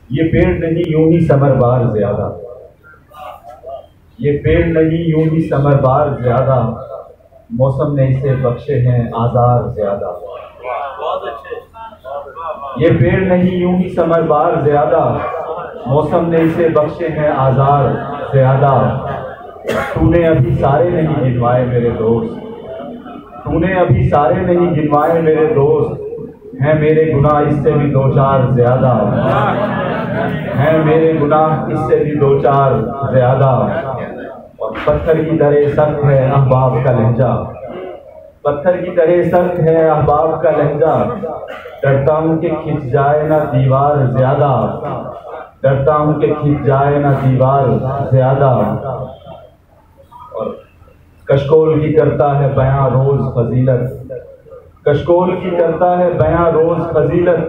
ये पेड़ नहीं यूं ही समरबार ज्यादा, ये पेड़ नहीं यूं ही समरबार ज्यादा, मौसम ने इसे बख्शे हैं आजार ज्यादा। ये पेड़ नहीं यूं ही समरबार ज्यादा, मौसम ने इसे बख्शे हैं आजार ज्यादा। तूने अभी सारे नहीं गिनवाए मेरे दोस्त, तूने अभी सारे नहीं गिनवाए मेरे दोस्त, हैं मेरे गुनाह इससे भी दो चार ज्यादा, हैं मेरे गुनाह इससे भी दो चार ज्यादा। और पत्थर की तरह सख्त है अहबाब का लहजा, पत्थर की तरह सख्त है अहबाब का लहजा। डरता हूँ कि खिंच जाए ना दीवार ज्यादा, डरता हूँ कि खिंच जाए ना दीवार ज्यादा। और कशकोल की करता है बयां रोज फजीलत, कशकोल की करता है बयां रोज फजीलत।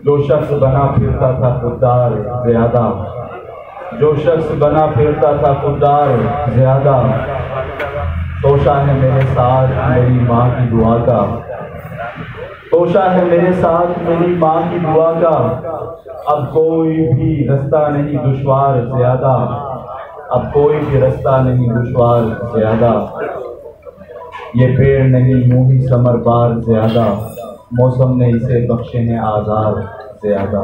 जो शख्स बना फिरता था खुददार ज्यादा, जो शख्स बना फिरता था खुददार ज्यादा। तोशा है मेरे साथ मेरी माँ की दुआ का, तोशा है मेरे साथ मेरी माँ की दुआ का। अब कोई भी रास्ता नहीं दुश्वार ज्यादा, अब कोई भी रास्ता नहीं दुश्वार ज्यादा। ये पेड़ नहीं यूं ही समरबार ज्यादा, मौसम ने इसे बख्शे हैं आजार ज्यादा।